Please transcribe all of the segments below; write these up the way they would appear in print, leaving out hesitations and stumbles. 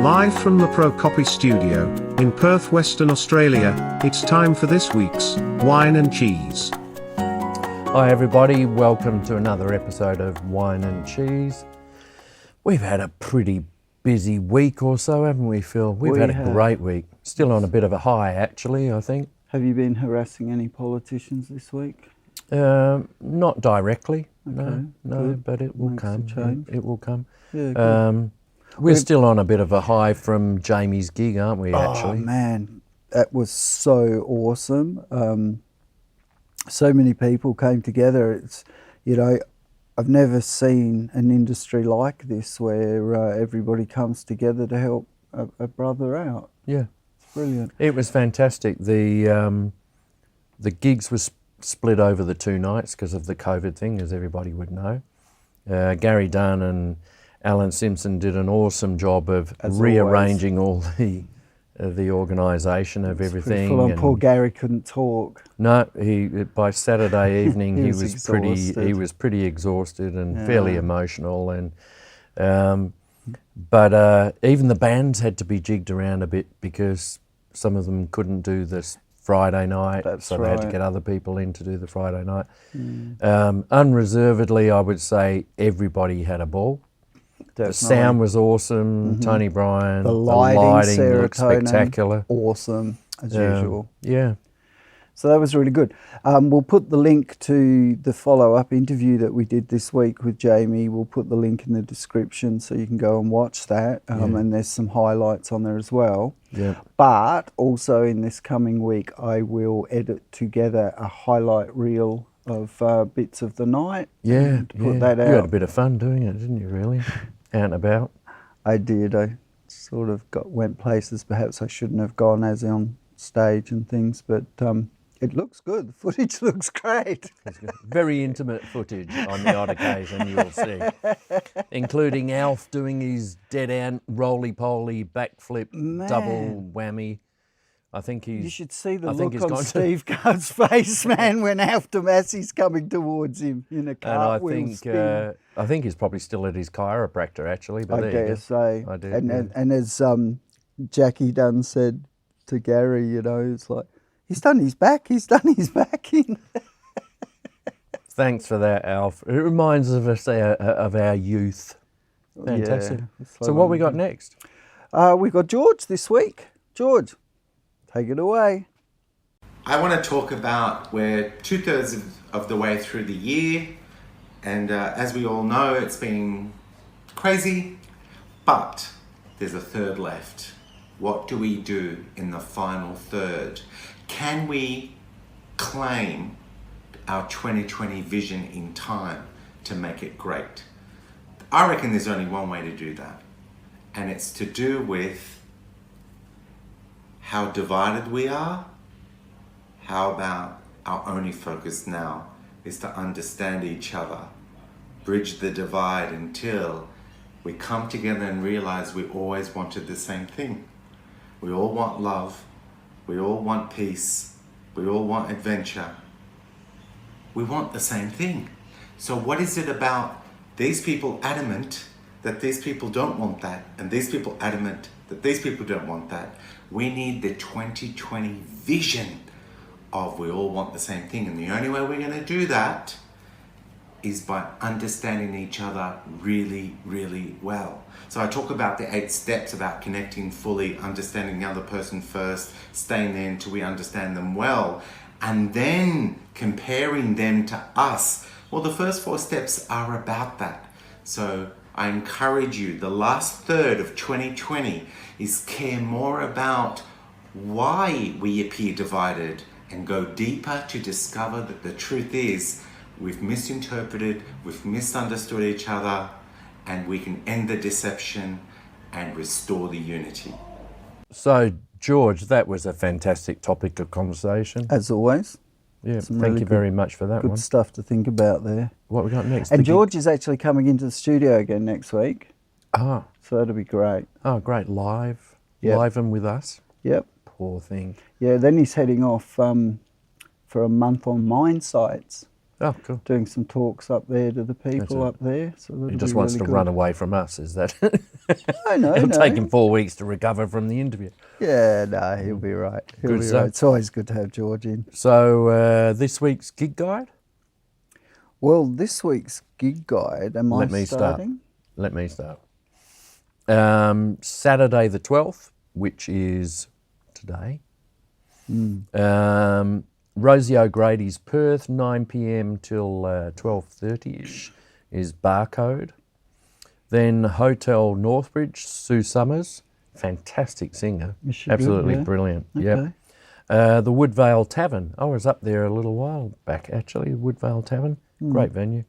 Live from the ProCopy studio, in Perth, Western Australia, it's time for this week's Wine and Cheese. Hi everybody, welcome to another episode of Wine and Cheese. We've had a pretty busy week or so, haven't we, Phil? We've had a great week. Still on a bit of a high, actually, I think. Have you been harassing any politicians this week? Not directly, Okay, no, good. but it will Makes a come. change. It will come. Yeah, good. We're still on a bit of a high from Jamie's gig, aren't we, actually? Oh man, that was so awesome. So many people came together. It's, you know, I've never seen an industry like this where everybody comes together to help a brother out. Yeah. It's brilliant. It was fantastic. The gigs were split over the 2 nights because of the COVID thing, as everybody would know. Gary Dunn and Alan Simpson did an awesome job of rearranging all the organisation of everything. Full on. Poor Gary couldn't talk. No, by Saturday evening he was pretty exhausted and fairly emotional, and but even the bands had to be jigged around a bit because some of them couldn't do this Friday night, so they had to get other people in to do the Friday night. Unreservedly, I would say everybody had a ball. Definitely. The sound was awesome. Tony Bryan, the lighting looked spectacular. Awesome, as usual. Yeah. So that was really good. We'll put the link to the follow-up interview that we did this week with Jamie. We'll put the link in the description so you can go and watch that. And there's some highlights on there as well. Yeah. But also in this coming week, I will edit together a highlight reel of bits of the night. Yeah. To put that out. You had a bit of fun doing it, didn't you, really? Out and about. I did. I sort of went places perhaps I shouldn't have gone as on stage and things, but it looks good. The footage looks great. Very intimate footage on the odd occasion, you'll see. Including Alf doing his dead ant roly-poly backflip double whammy. I think he's... You should see the look on Steve Card's face, man, when Alf Tomasi's coming towards him in a cartwheel spin. I think he's probably still at his chiropractor, actually. But I dare say. I do. And as Jackie Dunn said to Gary, you know, it's like, he's done his back in. Thanks for that, Alf. It reminds us of our youth. Fantastic. Yeah, so what we got next? We got George this week. George, take it away. I want to talk about we're 2/3 of the way through the year, and as we all know, it's been crazy, but there's a third left. What do we do in the final third? Can we claim our 2020 vision in time to make it great? I reckon there's only one way to do that, and it's to do with how divided we are. How about our only focus now is to understand each other, bridge the divide until we come together and realize we always wanted the same thing. We all want love, we all want peace, we all want adventure. We want the same thing. So what is it about these people adamant that these people don't want that, and these people adamant that these people don't want that? We need the 2020 vision of we all want the same thing, and the only way we're going to do that is by understanding each other really, really well. So I talk about the 8 steps about connecting fully, understanding the other person first, staying there until we understand them well, and then comparing them to us. Well, the first 4 steps are about that. So I encourage you, the last third of 2020 is care more about why we appear divided and go deeper to discover that the truth is we've misinterpreted, we've misunderstood each other, and we can end the deception and restore the unity. So, George, that was a fantastic topic of conversation. As always. Yeah, thank you very much for that one. Good stuff to think about there. What we got next? And George is actually coming into the studio again next week. Ah. So that'll be great. Oh, great. Live and with us. Yep. Poor thing. Yeah, then he's heading off for a month on mine sites. Oh, cool. Doing some talks up there to the people up there. So he just wants to run away from us, is that? No, It'll no. take him 4 weeks to recover from the interview. Yeah, no, he'll be right. He'll Good be stuff. right. It's always good to have George in. So this week's gig guide. Well, this week's gig guide, am Let I me start. starting? Let me start. Saturday the 12th, which is today. Rosie O'Grady's Perth, 9 p.m. till 12:30ish is Barcode. Then Hotel Northbridge, Sue Summers, fantastic singer, Is she good? absolutely Yeah. brilliant. Okay. Yep. The Woodvale Tavern. I was up there a little while back actually. Woodvale Tavern, great venue.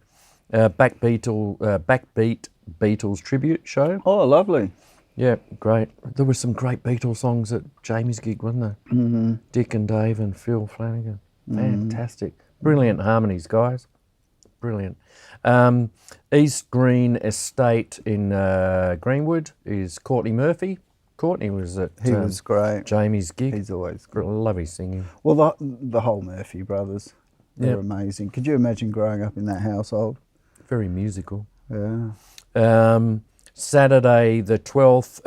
Backbeat Beatles tribute show. Oh, lovely. Yeah, great. There were some great Beatles songs at Jamie's gig, wasn't there? Mm-hmm. Dick and Dave and Phil Flanagan. Fantastic. Brilliant harmonies, guys. Brilliant. East Green Estate in Greenwood is Courtney Murphy. Courtney was at He was great. Jamie's gig. He's always good. Love his singing. Well, the whole Murphy brothers, they're Yep. amazing. Could you imagine growing up in that household? Very musical. Yeah. Saturday the 12th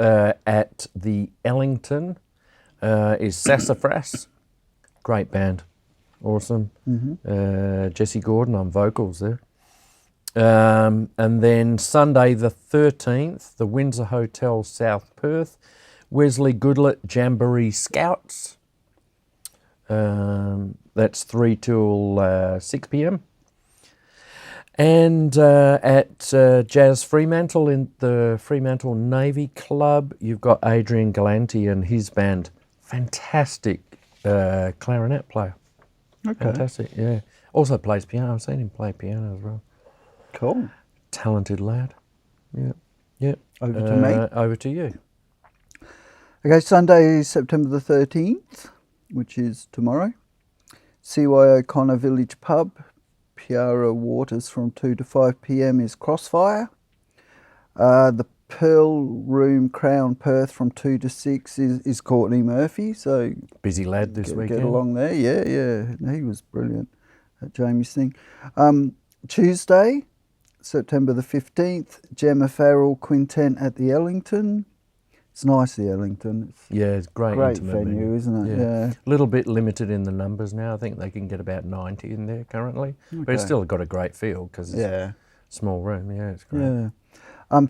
at the Ellington is Sassafras. Great band. Awesome. Jesse Gordon on vocals there. And then Sunday the 13th, the Windsor Hotel, South Perth, Wesley Goodlett Jamboree Scouts. That's 3 till 6 p.m. And at Jazz Fremantle in the Fremantle Navy Club, you've got Adrian Galanti and his band. Fantastic clarinet player. Okay. Fantastic, yeah. Also plays piano. I've seen him play piano as well. Cool. Talented lad. Yeah. Yeah. Over to me. Over to you. Okay, Sunday, September the 13th, which is tomorrow. CY O'Connor Village Pub, Piara Waters from 2 to 5 p.m. is Crossfire. The Pearl Room Crown Perth from 2 to 6 is Courtney Murphy. So Busy lad this weekend. get along there. Yeah. He was brilliant at Jamie's thing. Tuesday, September the 15th, Gemma Farrell Quintet at the Ellington. It's nice, the Ellington. It's Yeah, it's great intimate venue, isn't it? Yeah. A little bit limited in the numbers now. I think they can get about 90 in there currently. But it's Okay. still got a great feel because it's Yeah. a small room. Yeah, it's great. Yeah.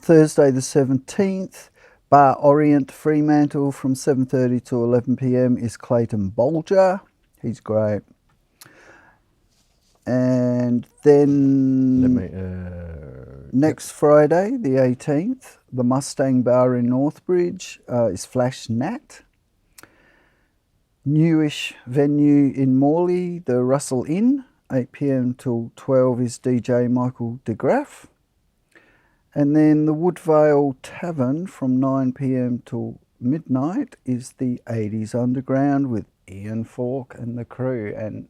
Thursday the 17th, Bar Orient Fremantle from 7:30 to 11 p.m. is Clayton Bolger. He's great. And then Let me, next Friday, the 18th, the Mustang Bar in Northbridge is Flash Nat. Newish venue in Morley, the Russell Inn, 8 p.m. till 12 is DJ Michael DeGraff. And then the Woodvale Tavern from 9 p.m. till midnight is the 80s Underground with Ian Falk and the crew. And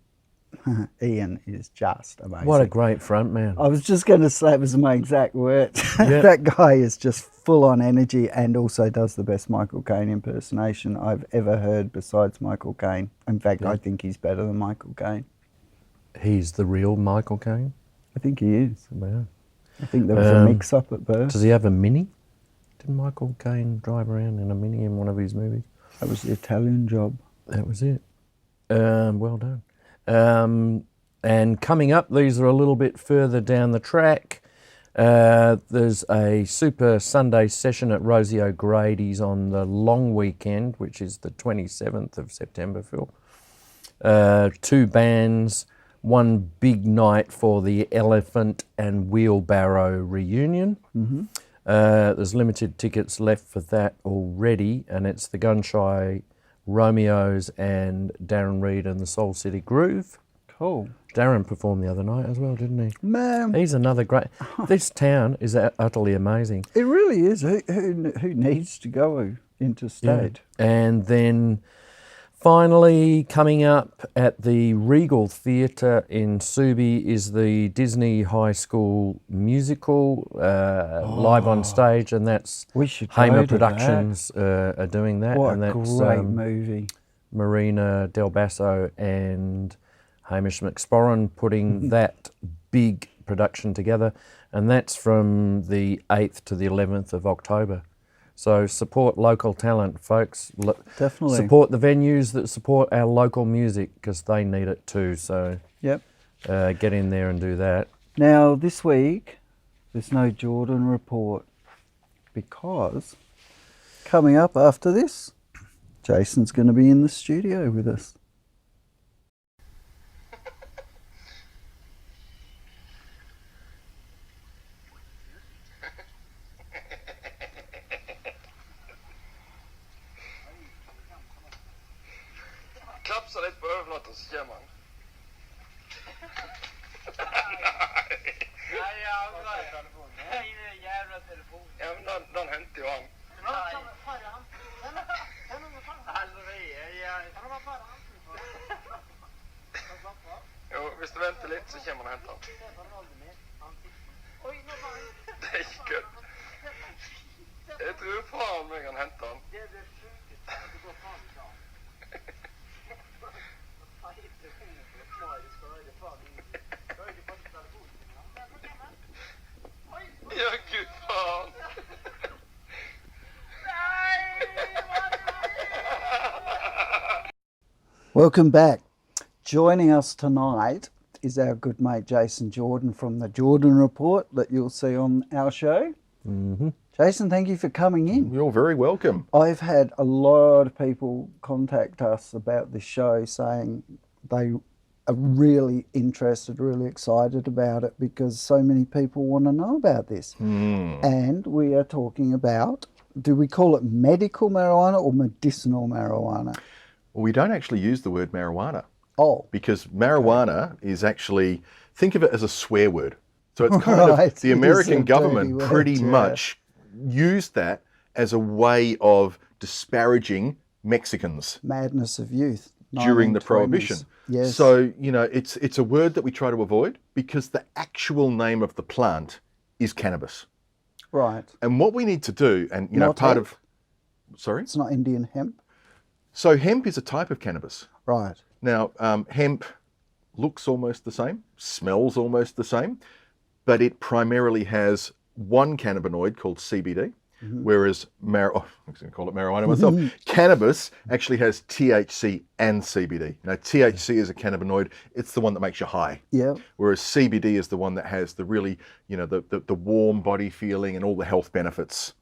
Ian is just amazing. what a great front man. I was just going to say, it was my exact word. Yeah. That guy is just full on energy and also does the best Michael Caine impersonation I've ever heard besides Michael Caine. In fact, I think he's better than Michael Caine. He's the real Michael Caine. I think he is. Wow. I think there was a mix-up at birth. Does he have a Mini? Did Michael Caine drive around in a Mini in one of his movies? That was the Italian job. That was it. Well done. And coming up, these are a little bit further down the track. There's a Super Sunday session at Rosie O'Grady's on the long weekend, which is the 27th of September, Phil. 2 bands, one big night for the Elephant and Wheelbarrow reunion. There's limited tickets left for that already, and it's the Gunshy Romeos and Darren Reed and the Soul City Groove. Cool. Darren performed the other night as well, didn't he? Man, He's another great... This town is utterly amazing. it really is. Who needs to go interstate? And then finally coming up at the Regal Theatre in Subi is the Disney High School musical live on stage, and that's We should go Hamer to Productions are doing that. What and a that's great movie. Marina Del Basso and Hamish McSporran putting that big production together, and that's from the 8th to the 11th of October. So support local talent, folks. Definitely. Support the venues that support our local music because they need it too. So Yep. get in there and do that. Now, this week, there's no Jordan report because coming up after this, Jason's going to be in the studio with us. Klapsa lite på överflaten så ser man. Nej, jävla telefon. Ja, men den hämtar ju han. Jo, hvis du venter litt, så kommer han og henter han. Det er ikke godt. Jeg tror faen meg han henter han. Ja, gud faen. Welcome back. Joining us tonight is our good mate Jason Jordan from the Jordan Report that you'll see on our show. Mm-hmm. Jason, thank you for coming in. You're very welcome. I've had a lot of people contact us about this show saying they are really interested, really excited about it because so many people want to know about this. And we are talking about, do we call it medical marijuana or medicinal marijuana? Well, we don't actually use the word marijuana Oh, because marijuana is actually, think of it as a swear word. So it's kind of, Right, the it is American a government dirty word, pretty yeah. much used that as a way of disparaging Mexicans madness of youth. during the 1920s. Prohibition. Yes. So, you know, it's a word that we try to avoid because the actual name of the plant is cannabis. Right. And what we need to do, and, you know, Not part hemp? of, sorry? It's not Indian hemp. So hemp is a type of cannabis. Right. Now, hemp looks almost the same, smells almost the same, but it primarily has one cannabinoid called CBD, whereas I was going to call it marijuana myself. Cannabis actually has THC and CBD. Now, THC is a cannabinoid; it's the one that makes you high. Yeah. Whereas CBD is the one that has the really, you know, the warm body feeling and all the health benefits.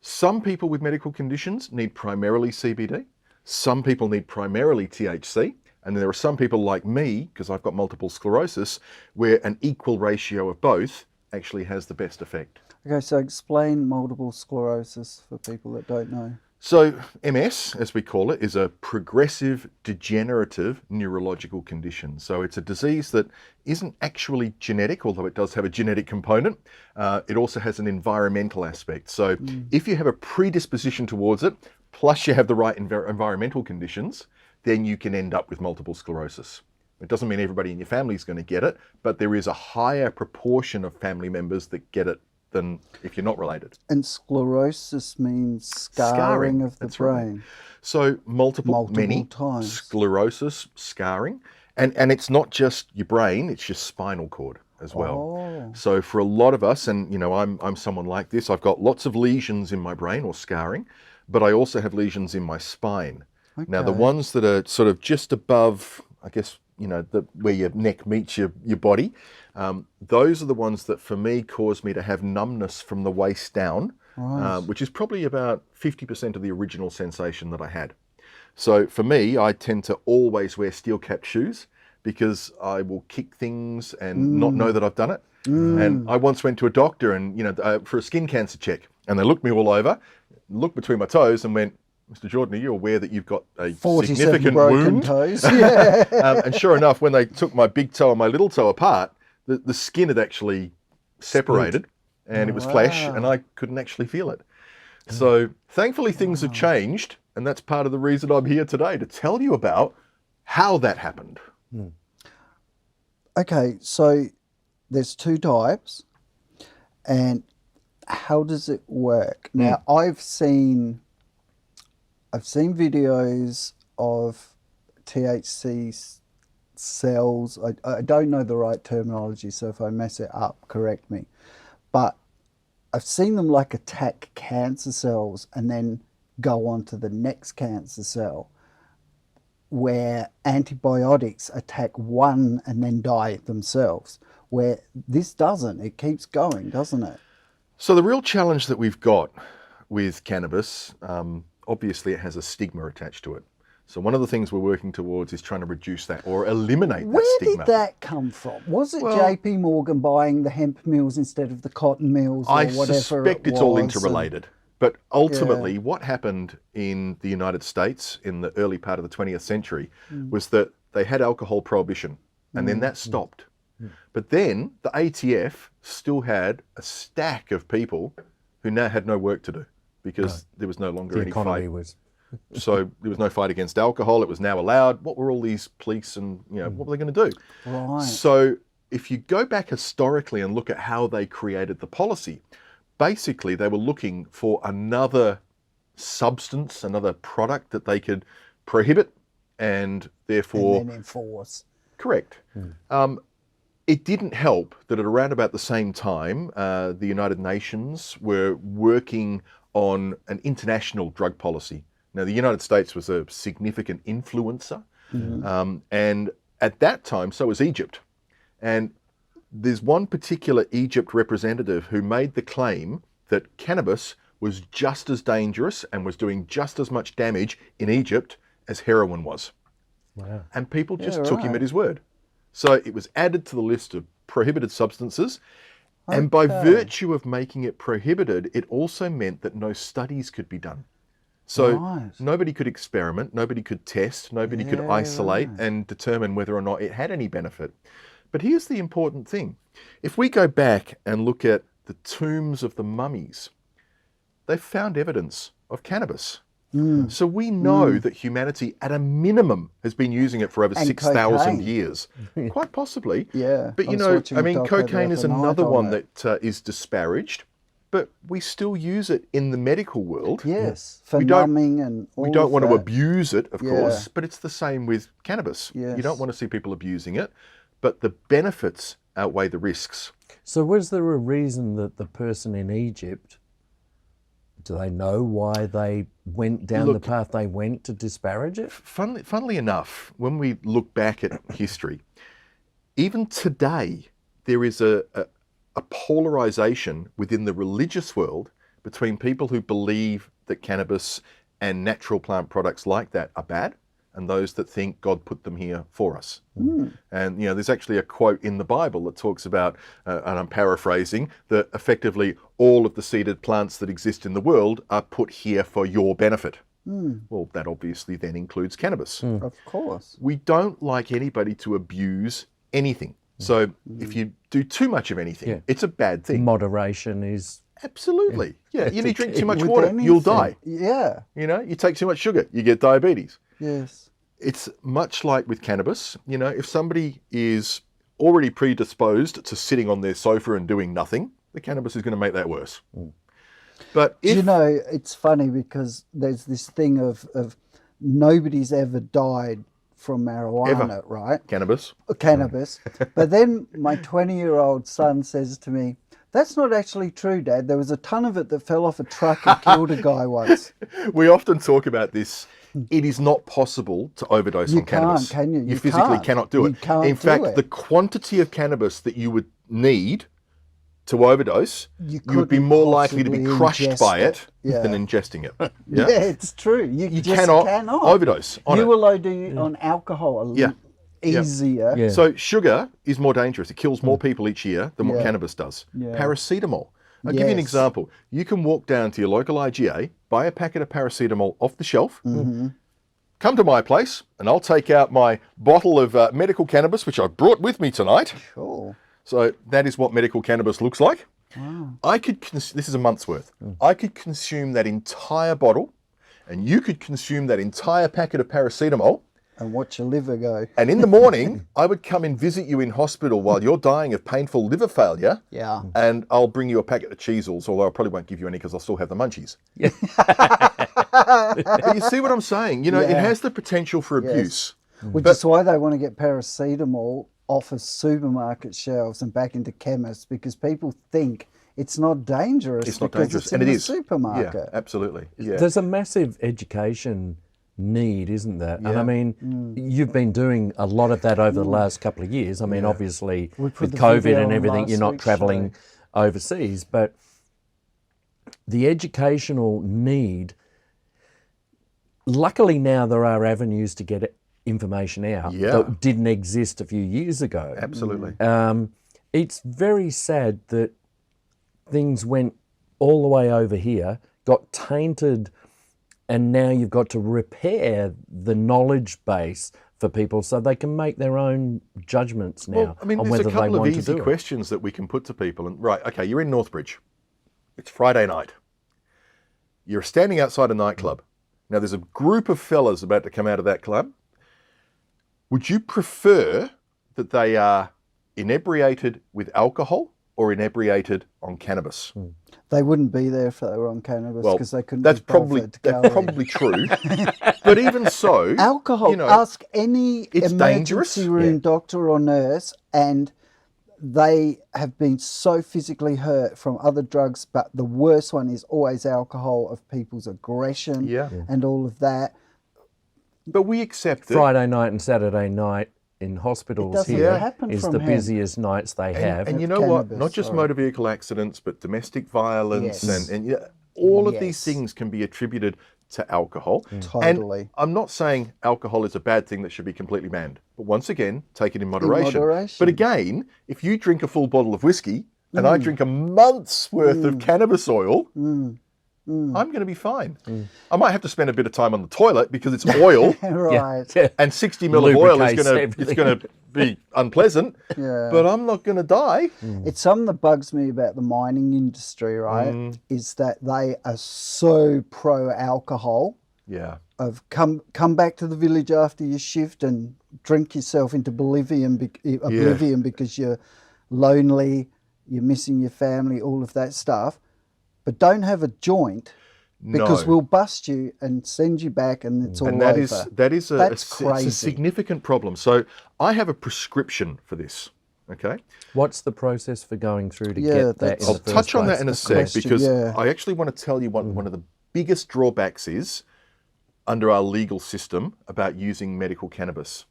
Some people with medical conditions need primarily CBD. Some people need primarily THC. And there are some people like me, because I've got multiple sclerosis, where an equal ratio of both actually has the best effect. Okay, so explain multiple sclerosis for people that don't know. So MS, as we call it, is a progressive degenerative neurological condition. So it's a disease that isn't actually genetic, although it does have a genetic component. It also has an environmental aspect. So if you have a predisposition towards it, plus you have the right environmental conditions, then you can end up with multiple sclerosis. It doesn't mean everybody in your family is going to get it, but there is a higher proportion of family members that get it than if you're not related. And sclerosis means scarring of the that's right. brain. So multiple many times. sclerosis, scarring, and it's not just your brain; it's your spinal cord as well. Oh. So for a lot of us, and you know, I'm someone like this. I've got lots of lesions in my brain or scarring, but I also have lesions in my spine. Now the Okay. ones that are sort of just above, I guess, you know, where your neck meets your body, those are the ones that for me cause me to have numbness from the waist down, Right. which is probably about 50% of the original sensation that I had. So for me, I tend to always wear steel-capped shoes because I will kick things and not know that I've done it. And I once went to a doctor and, you know, for a skin cancer check, and they looked me all over, looked between my toes and went, Mr. Jordan, are you aware that you've got a 47 significant broken wound? toes. Yeah. And sure enough, when they took my big toe and my little toe apart, the skin had actually separated and it was flesh and I couldn't actually feel it. So thankfully things have changed, and that's part of the reason I'm here today, to tell you about how that happened. Okay, so there's two types, and how does it work? Now, I've seen videos of THC cells. I don't know the right terminology, so if I mess it up, correct me. But I've seen them like attack cancer cells and then go on to the next cancer cell, where antibiotics attack one and then die themselves, where this doesn't. It keeps going, doesn't it? So the real challenge that we've got with cannabis, obviously it has a stigma attached to it. So one of the things we're working towards is trying to reduce that or eliminate that Where stigma. did that come from? Was it Well, JP Morgan buying the hemp mills instead of the cotton mills or I whatever suspect it it's all was? interrelated. But ultimately, what happened in the United States in the early part of the 20th century was that they had alcohol prohibition, and then that stopped. But then the ATF still had a stack of people who now had no work to do because there was no longer The any economy fight. was. So there was no fight against alcohol. It was now allowed. What were all these police and, what were they going to do? Right. So if you go back historically and look at how they created the policy, basically they were looking for another substance, another product that they could prohibit and therefore... And then enforce. Correct. It didn't help that at around about the same time, the United Nations were working on an international drug policy. Now, the United States was a significant influencer, and at that time, so was Egypt. And there's one particular Egypt representative who made the claim that cannabis was just as dangerous and was doing just as much damage in Egypt as heroin was. Wow. And people just Yeah, took him right. at his word. So it was added to the list of prohibited substances. And by virtue of making it prohibited, it also meant that no studies could be done. So Right. nobody could experiment, nobody could test, nobody could Yeah, isolate right. and determine whether or not it had any benefit. But here's the important thing. If we go back and look at the tombs of the mummies, they've found evidence of cannabis. So we know that humanity, at a minimum, has been using it for over And 6,000 cocaine. years. Quite possibly. Yeah, But I you was know, watching I a mean, doco the cocaine is other night another on one it. that is disparaged, but we still use it in the medical world. Yes, for We don't- numbing and all We don't of want to that. abuse it, of Yeah. course, but it's the same with cannabis. You Yes. don't want to see people abusing it, but the benefits outweigh the risks. So was there a reason that the person in Egypt, do they know why they went down Look- the path they went to disparage it? Funnily enough, when we look back at history, even today, there is a polarization within the religious world between people who believe that cannabis and natural plant products like that are bad and those that think God put them here for us. And, there's actually a quote in the Bible that talks about, and I'm paraphrasing, that effectively all of the seeded plants that exist in the world are put here for your benefit. Well, that obviously then includes cannabis. Of course. We don't like anybody to abuse anything. So if you do too much of anything, Yeah. it's a bad thing. Moderation is. Absolutely. Yeah, you drink too much With water, you'll anything. die. Yeah. You take too much sugar, you get diabetes. Yes. It's much like with cannabis. If somebody is already predisposed to sitting on their sofa and doing nothing, the cannabis is going to make that worse. But if It's funny because there's this thing of nobody's ever died from marijuana, right? cannabis, Cannabis. But then my 20-year-old son says to me, "That's not actually true, Dad. There was a ton of it that fell off a truck and killed a guy once." we often talk about this. It is not possible to overdose You on cannabis. can't, can you? You You physically can't. cannot do You it. can't In do fact, it. the quantity of cannabis that you would need to overdose, you would be couldn't more likely to be possibly crushed ingest by it. it Yeah. than ingesting it. Yeah, it's true. You just cannot cannot overdose on you it. will OD on alcohol a Yeah. little easier. Yeah. So sugar is more dangerous. It kills more people each year than what Yeah. cannabis does. Yeah. Paracetamol. I'll give you an Yes. example. You can walk down to your local IGA, buy a packet of paracetamol off the shelf, come to my place, and I'll take out my bottle of medical cannabis, which I brought with me tonight. Cool. So that is what medical cannabis looks like. I could, this is a month's worth. I could consume that entire bottle, and you could consume that entire packet of paracetamol. And watch your liver go. And in the morning, I would come and visit you in hospital while you're dying of painful liver failure. Yeah. And I'll bring you a packet of Cheezels, although I probably won't give you any because I'll still have the munchies. But you see what I'm saying? It Yeah. has the potential for abuse. Which is why they want to get paracetamol off of supermarket shelves and back into chemists, because people think it's not dangerous It's not because dangerous, it's in and it the is. supermarket. Yeah, absolutely. Yeah. There's a massive education need, isn't there? And I Yeah. mean, you've been doing a lot of that over the last couple of years. I mean, obviously We put with the COVID video and on everything, last you're not week's travelling overseas, but the educational need, luckily now there are avenues to get information out Yeah. that didn't exist a few years ago. Absolutely. It's very sad that things went all the way over here, got tainted, and now you've got to repair the knowledge base for people so they can make their own judgments now Well, I mean, on there's whether a they couple of want to easy do it. questions that we can put to people. And right, okay, you're in Northbridge. It's Friday night. You're standing outside a nightclub. Now, there's a group of fellas about to come out of that club. Would you prefer that they are inebriated with alcohol or inebriated on cannabis? They wouldn't be there if they were on cannabis Well, because they couldn't that's be probably bothered to go that's in. probably true. But even so, Alcohol, you know, ask any it's dangerous. emergency room doctor or nurse, and they have been so physically hurt from other drugs, but the worst one is always alcohol, of people's aggression and all of that. But we accept it. Friday night and Saturday night in hospitals doesn't here happen is from the hemp. busiest nights they have. And you Of know what? cannabis, Not just sorry. motor vehicle accidents, but domestic violence Yes. and yeah, all of these Yes. things can be attributed to alcohol. Totally. And I'm not saying alcohol is a bad thing that should be completely banned. But once again, take it in moderation. moderation. But again, if you drink a full bottle of whiskey and I drink a month's worth of cannabis oil, I'm going to be fine. I might have to spend a bit of time on the toilet because it's oil. Right. Yeah. And 60 mil of oil is Lubricates going to be unpleasant, but I'm not going to die. It's something that bugs me about the mining industry, right? Is that they are so pro alcohol. Yeah. Of come back to the village after your shift and drink yourself into oblivion because you're lonely, you're missing your family, all of that stuff. But don't have a joint because No. we'll bust you and send you back and it's all And that over. is That's it's crazy. a significant problem. So I have a prescription for this. Okay, What's the process for going through to Yeah, get that that's- in I'll the first touch on place? that in a sec question, because yeah. I actually want to tell you what one of the biggest drawbacks is under our legal system about using medical cannabis.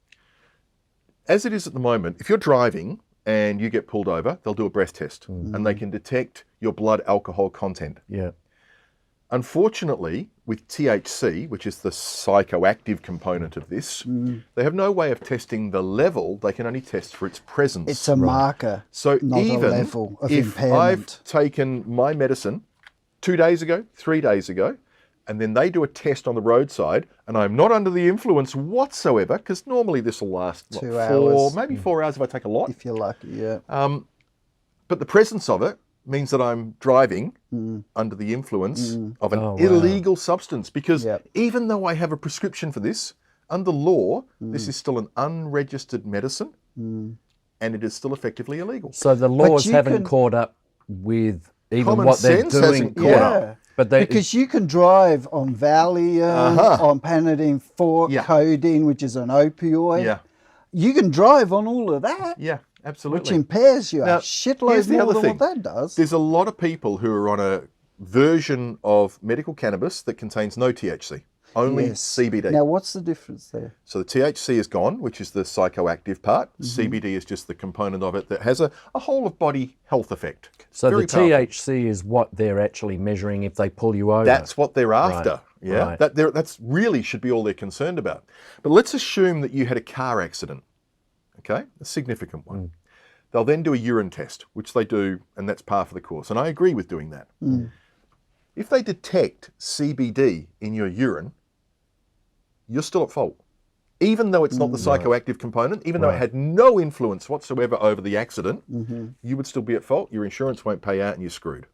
As it is at the moment, if you're driving and you get pulled over, they'll do a breath test and they can detect your blood alcohol content. Yeah. Unfortunately, with THC, which is the psychoactive component of this, they have no way of testing the level. They can only test for its presence. It's a marker, So not even a level of if impairment. I've taken my medicine 2 days ago, 3 days ago, and then they do a test on the roadside, and I'm not under the influence whatsoever, because normally this will last what, 2 4, hours. maybe 4 hours if I take a lot. if you're lucky, yeah. But the presence of it means that I'm driving under the influence of an illegal substance, because Yep. even though I have a prescription for this, under law, this is still an unregistered medicine, and it is still effectively illegal. So the laws you haven't can- caught up with even Common what they're sense doing. hasn't caught up. Yeah. But they, Because you can drive on Valium, on Panadine 4, Yeah. codeine, which is an opioid. Yeah, You can drive on all of that, yeah, absolutely. which impairs you Now, a shitload here's the more other than thing. what that does. There's a lot of people who are on a version of medical cannabis that contains no THC, only Yes. CBD. Now, what's the difference there? So the THC is gone, which is the psychoactive part. CBD is just the component of it that has a whole of body health effect. so Very the powerful. THC is what they're actually measuring if they pull you over. That's what they're after. Right, Yeah, right. that's really should be all they're concerned about. But let's assume that you had a car accident. Okay, a significant one. They'll then do a urine test, which they do, and that's par for the course. And I agree with doing that. If they detect CBD in your urine, you're still at fault. Even though it's not the psychoactive component, even though it had no influence whatsoever over the accident, you would still be at fault. Your insurance won't pay out and you're screwed.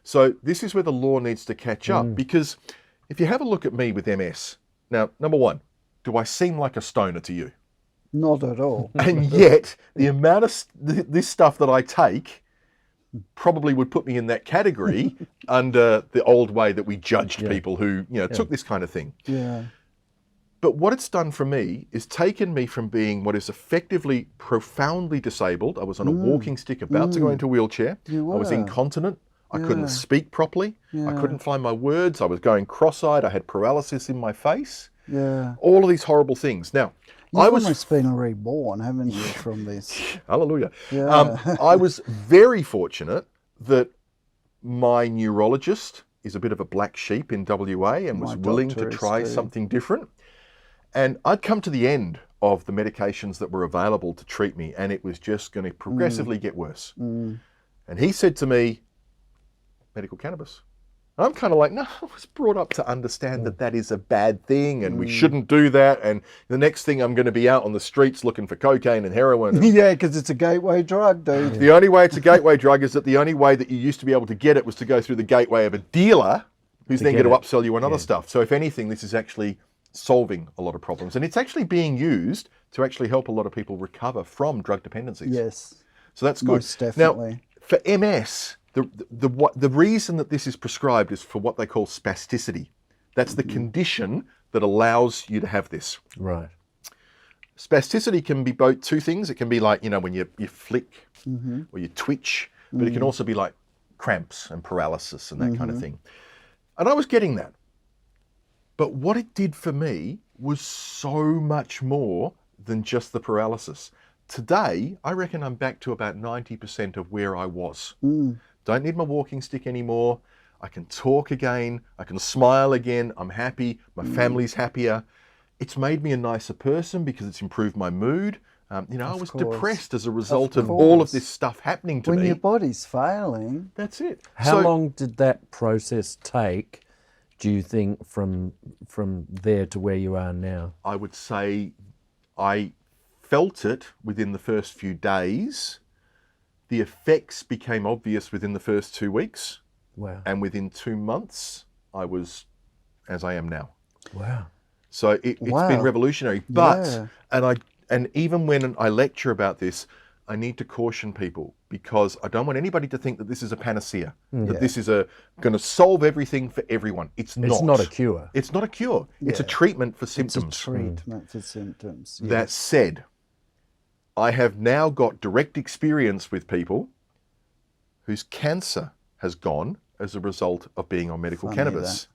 So this is where the law needs to catch up, because if you have a look at me with MS, now, number one, do I seem like a stoner to you? Not at all. And yet, the amount of this stuff that I take probably would put me in that category under the old way that we judged people who, took this kind of thing. Yeah. But what it's done for me is taken me from being what is effectively profoundly disabled. I was on a walking stick, about to go into a wheelchair. You I was were. incontinent. I couldn't Yeah. speak properly. I Yeah. couldn't find my words. I was going cross-eyed. I had paralysis in my face. Yeah. All of these horrible things. Now, You've I was almost been reborn, haven't you, from this? hallelujah. Yeah. I was very fortunate that my neurologist is a bit of a black sheep in WA and was My willing to doctor is try too. something different. And I'd come to the end of the medications that were available to treat me, and it was just going to progressively get worse. And he said to me, medical cannabis. I'm kind of like, no, I was brought up to understand that that is a bad thing and we shouldn't do that. And the next thing I'm going to be out on the streets looking for cocaine and heroin. Yeah, because it's a gateway drug, dude. The only way it's a gateway drug is that the only way that you used to be able to get it was to go through the gateway of a dealer who's then get going to it. upsell you on other stuff. So if anything, this is actually solving a lot of problems. And it's actually being used to actually help a lot of people recover from drug dependencies. Yes, So that's good. most definitely. Now, for MS, the reason that this is prescribed is for what they call spasticity. That's the condition that allows you to have this. Right. Spasticity can be both two things. It can be like, when you flick or you twitch, but it can also be like cramps and paralysis and that kind of thing. And I was getting that. But what it did for me was so much more than just the paralysis. Today, I reckon I'm back to about 90% of where I was. Don't need my walking stick anymore. I can talk again. I can smile again. I'm happy. My family's happier. It's made me a nicer person because it's improved my mood. I was course. depressed as a result of course. all of this stuff happening to When me. your body's failing, That's it. How So- long did that process take, do you think, from there to where you are now? I would say I felt it within the first few days. The effects became obvious within the first 2 weeks. Wow. And within 2 months, I was as I am now. Wow. So it's Wow. been revolutionary. But, Yeah. and even when I lecture about this, I need to caution people because I don't want anybody to think that this is a panacea, that this is going to solve everything for everyone. It's not. It's not a cure. It's not a cure. It's a treatment for it's a symptoms. treatment for symptoms. Yeah. That said, I have now got direct experience with people whose cancer has gone as a result of being on medical Funny cannabis.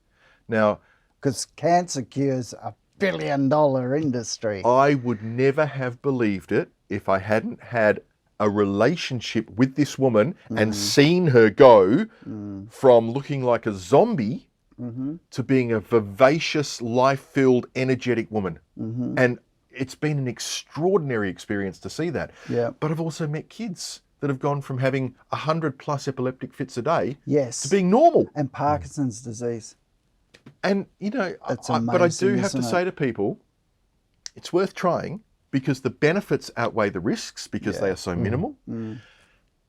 Now, Because cancer cure's a billion-dollar industry. I would never have believed it if I hadn't had a relationship with this woman and seen her go from looking like a zombie to being a vivacious, life-filled, energetic woman. And it's been an extraordinary experience to see that. Yeah. But I've also met kids that have gone from having 100+ epileptic fits a day Yes. to being normal. And Parkinson's disease. And, That's but I do amazing, have to isn't say it? to people, it's worth trying because the benefits outweigh the risks because they are so minimal.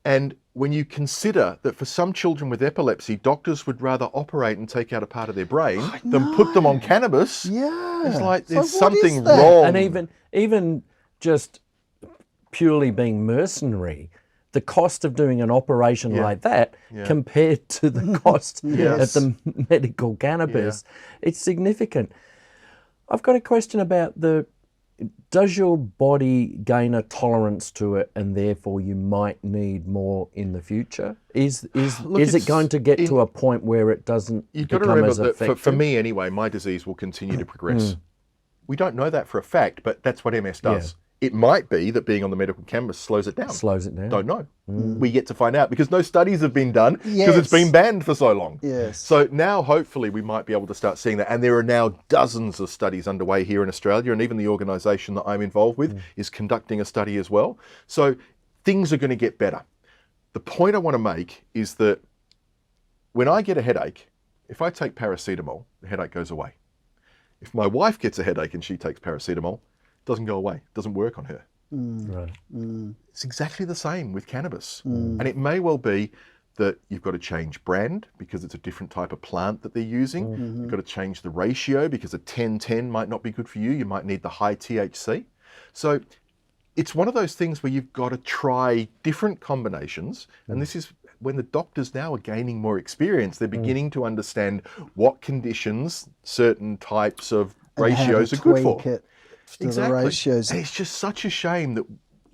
And when you consider that for some children with epilepsy, doctors would rather operate and take out a part of their brain than put them on cannabis, Yeah. it's like So there's what is something that? wrong. And even just purely being mercenary, the cost of doing an operation like that compared to the cost of the medical cannabis, it's significant. I've got a question about does your body gain a tolerance to it and therefore you might need more in the future? Is it going to get to a point where it doesn't You've got to become remember as that effective? for me anyway, my disease will continue to progress. We don't know that for a fact, but that's what MS does. It might be that being on the medical cannabis slows it down. Slows it down. Don't know. We yet to find out because no studies have been done because it's been banned for so long. Yes. So now hopefully we might be able to start seeing that. And there are now dozens of studies underway here in Australia, and even the organisation that I'm involved with is conducting a study as well. So things are going to get better. The point I want to make is that when I get a headache, if I take paracetamol, the headache goes away. If my wife gets a headache and she takes paracetamol, it doesn't go away. It doesn't work on her. Right. It's exactly the same with cannabis. And it may well be that you've got to change brand because it's a different type of plant that they're using. You've got to change the ratio because a 10-10 might not be good for you. You might need the high THC. So it's one of those things where you've got to try different combinations. And this is when the doctors now are gaining more experience. They're beginning to understand what conditions certain types of And how ratios to are good for. tweak it to Exactly. the ratios. And it's just such a shame that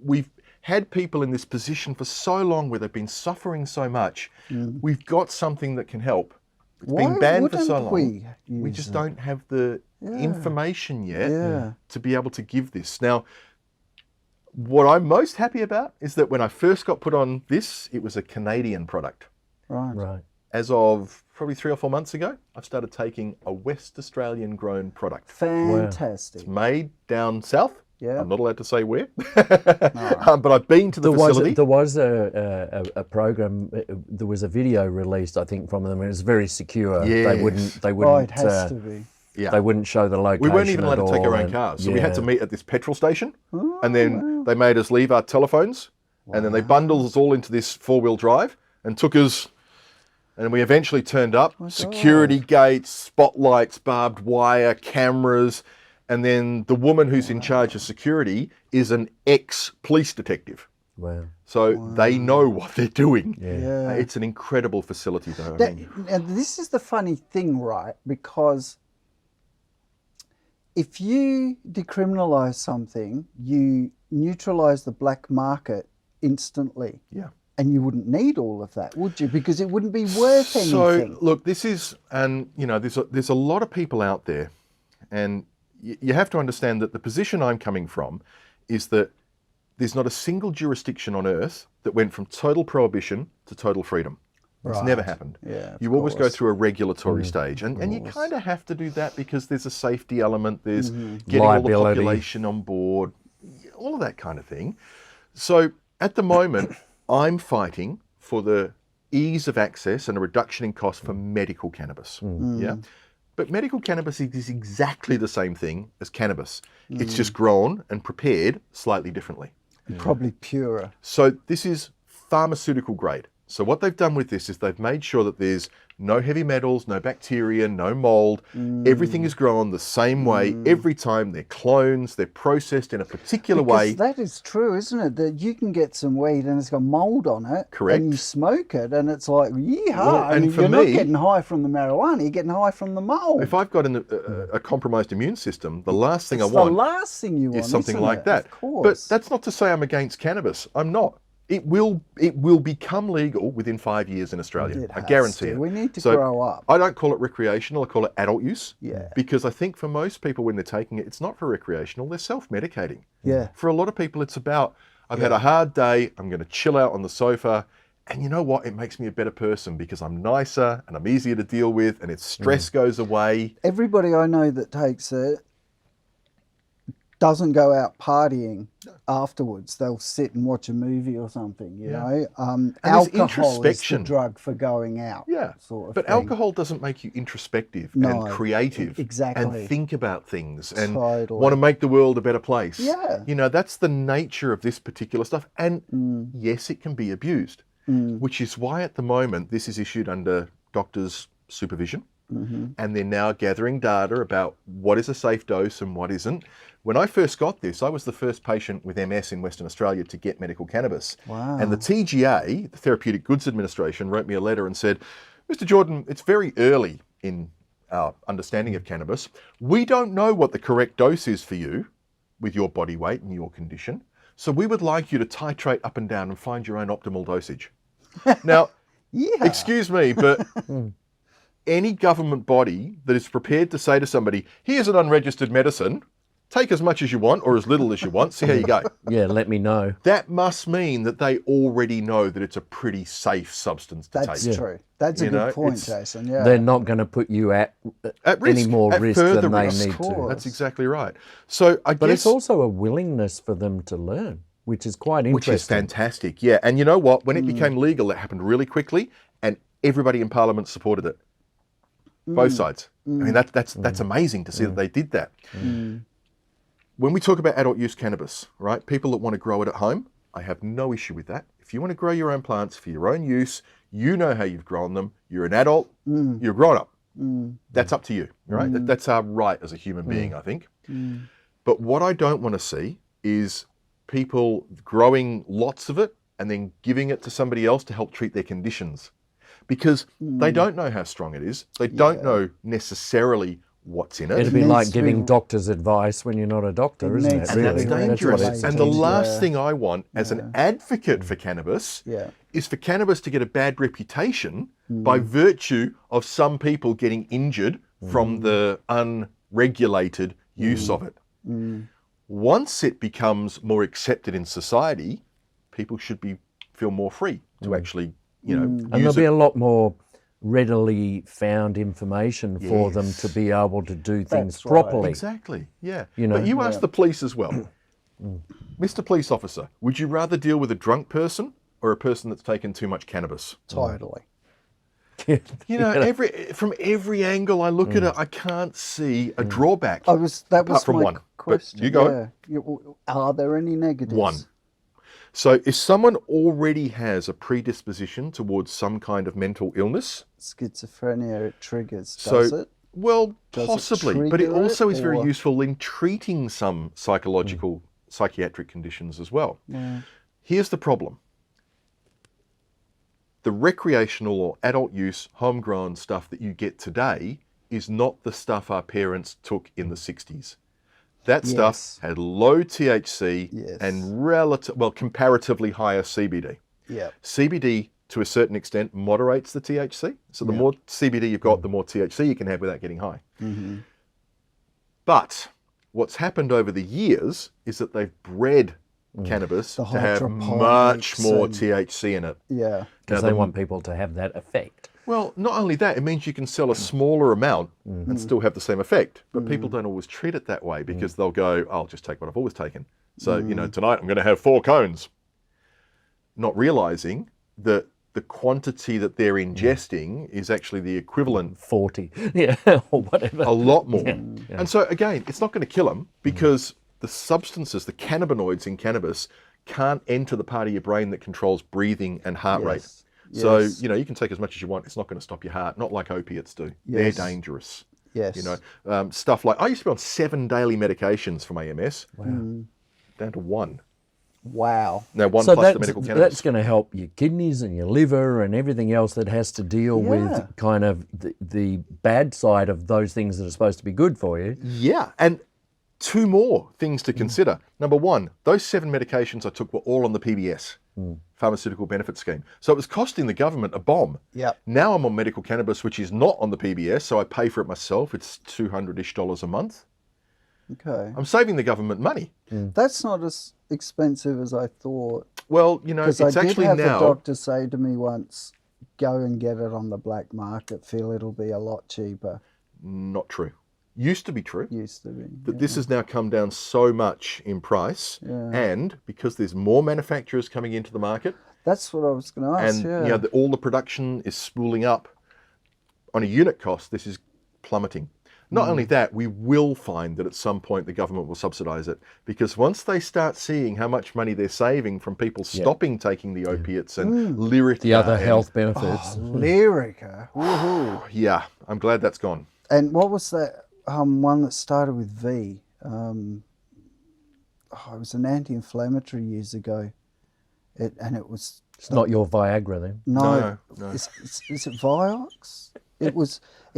we've had people in this position for so long where they've been suffering so much. We've got something that can help. It's Why been banned for wouldn't so long. we just use it? don't have the information yet Yeah. to be able to give this. Now, what I'm most happy about is that when I first got put on this, it was a Canadian product. Right. Right. As of probably 3 or 4 months ago, I've started taking a West Australian grown product. Fantastic. It's made down south. Yeah. I'm not allowed to say where, but I've been to the facility. There was a program. There was a video released, I think, from them. It was very secure. They wouldn't. Oh, it has to be. Yeah. They wouldn't show the location. We weren't even allowed at to take our all, own and- cars. So we had to yeah. meet at this petrol station. And then they made us leave our telephones. And then they bundled us all into this 4-wheel drive and took us. And we eventually turned up. Security gates, spotlights, barbed wire, cameras. And then the woman who's in charge of security is an ex-police detective. Wow. So they know what they're doing. Yeah. It's an incredible facility, though. And this is the funny thing, right? Because if you decriminalise something, you neutralise the black market instantly. Yeah. And you wouldn't need all of that, would you? Because it wouldn't be worth anything. So look, this is, and you know, there's a lot of people out there, and you have to understand that the position I'm coming from is that there's not a single jurisdiction on earth that went from total prohibition to total freedom. It's never happened. Yeah, you always go through a regulatory stage, and you kind of have to do that because there's a safety element, there's getting all the Liability. population on board, all of that kind of thing. So at the moment, I'm fighting for the ease of access and a reduction in cost for medical cannabis. Yeah. But medical cannabis is exactly the same thing as cannabis. It's just grown and prepared slightly differently. Probably purer. So this is pharmaceutical grade. So what they've done with this is they've made sure that there's no heavy metals, no bacteria, no mold. Everything is grown the same way every time. They're clones, they're processed in a particular way. Because that is true, isn't it? That you can get some weed and it's got mold on it. Correct. And you smoke it and it's like, yeehaw. Well, I and mean, for you're not me- getting high from the marijuana, you're getting high from the mold. If I've got a compromised immune system, the last thing It's I want the last thing you want, is something isn't like it? that. Of course. But that's not to say I'm against cannabis. I'm not. It will become legal within 5 years in Australia. It I has guarantee to. it. We need to So grow up. I don't call it recreational, I call it adult use. Yeah. Because I think for most people when they're taking it, it's not for recreational, they're self-medicating. Yeah. For a lot of people it's about, I've had a hard day, I'm going to chill out on the sofa, and you know what? It makes me a better person because I'm nicer and I'm easier to deal with and its stress goes away. Everybody I know that takes it doesn't go out partying afterwards. They'll sit and watch a movie or something, you know. there's Alcohol is the introspection. drug for going out. Yeah, sort of but thing. alcohol doesn't make you introspective No, and creative exactly. and think about things and Totally. want to make the world a better place. Yeah. You know, that's the nature of this particular stuff. And yes, it can be abused, which is why at the moment this is issued under doctors' supervision. And they're now gathering data about what is a safe dose and what isn't. When I first got this, I was the first patient with MS in Western Australia to get medical cannabis. Wow. And the TGA, the Therapeutic Goods Administration, wrote me a letter and said, Mr. Jordan, it's very early in our understanding of cannabis. We don't know what the correct dose is for you with your body weight and your condition. So we would like you to titrate up and down and find your own optimal dosage. Now, Yeah. excuse me, but any government body that is prepared to say to somebody, here's an unregistered medicine, take as much as you want or as little as you want, see how you go. Yeah, let me know. That must mean that they already know that it's a pretty safe substance to That's take. true. That's a You good know, point, it's- Jason. Yeah. They're not going to put you at At risk, any more at risk further than they risk. need Of to. course. That's exactly right. So I But guess, it's also a willingness for them to learn, which is quite which is interesting. fantastic, yeah. And you know what? When it became legal, it happened really quickly, and everybody in Parliament supported it. Both sides. I mean, that's amazing to see that they did that. When we talk about adult use cannabis, right? People that want to grow it at home, I have no issue with that. If you want to grow your own plants for your own use, you know how you've grown them. You're an adult. You're grown up. That's up to you, right? That's our right as a human being, I think. But what I don't want to see is people growing lots of it and then giving it to somebody else to help treat their conditions. Because they don't know how strong it is. They don't know necessarily what's in it. It'd be needs like to giving be- doctors advice when you're not a doctor, It isn't needs it? to And that's be Really? dangerous. what it's And the intended. last thing I want as an advocate for cannabis Yeah. is for cannabis to get a bad reputation by virtue of some people getting injured from the unregulated use of it. Once it becomes more accepted in society, people should feel more free to actually, And use there'll be it. a lot more readily found information for them Yes. to be able to do things That's right. properly. Exactly, yeah. You know? But you ask the police as well. Mr. Police Officer, would you rather deal with a drunk person or a person that's taken too much cannabis? Totally. You know, from every angle I look at it, I can't see a drawback. That was apart from my one. But question. you go. Yeah. Are there any negatives? One. So if someone already has a predisposition towards some kind of mental illness, Schizophrenia it triggers, does it? well, Does it possibly, but it trigger also it, is very or- useful in treating some psychiatric conditions as well. Yeah. Here's the problem. The recreational or adult use homegrown stuff that you get today is not the stuff our parents took in the 60s. That Yes. stuff had low THC Yes. and comparatively higher CBD. Yeah. CBD, to a certain extent, moderates the THC. So the more CBD you've got, the more THC you can have without getting high. But what's happened over the years is that they've bred cannabis The to have hydroponics much more and- THC in it. Yeah. Because Now, they want people to have that effect. Well, not only that, it means you can sell a smaller amount and still have the same effect. But people don't always treat it that way because they'll go, I'll just take what I've always taken. So, tonight I'm going to have 4 cones. Not realizing that the quantity that they're ingesting is actually the equivalent 40, yeah, or whatever. a lot more. And so again, it's not going to kill them because the substances, the cannabinoids in cannabis can't enter the part of your brain that controls breathing and heart rate. Yes. So, Yes. you can take as much as you want. It's not going to stop your heart, not like opiates do. Yes. They're dangerous. Yes. Stuff like, I used to be on 7 daily medications for my MS. Wow. Down to 1. Wow. Now, 1 So plus the medical cannabis. that's going to help your kidneys and your liver and everything else that has to deal Yeah. with kind of the bad side of those things that are supposed to be good for you. Yeah, and 2 more things to consider. Number 1, those 7 medications I took were all on the PBS, Pharmaceutical Benefit Scheme. So it was costing the government a bomb. Yep. Now I'm on medical cannabis, which is not on the PBS, so I pay for it myself. It's $200-ish a month. Okay. I'm saving the government money. That's not as expensive as I thought. Well, Because it's I did actually have now. a doctor say to me once, go and get it on the black market. Feel it'll be a lot cheaper. Not true. Used to be true. Used to be. But this has now come down so much in price, Yeah. and because there's more manufacturers coming into the market, That's what I was going to ask. and all the production is spooling up on a unit cost. This is plummeting. Not only that, we will find that at some point the government will subsidise it, because once they start seeing how much money they're saving from people stopping taking the opiates and Lyrica, The other and- health benefits. Lyrica. Woohoo. yeah, I'm glad that's gone. And what was that one that started with V? It was an anti-inflammatory years ago. It was It's not your Viagra then. no. No. Is it Vioxx? It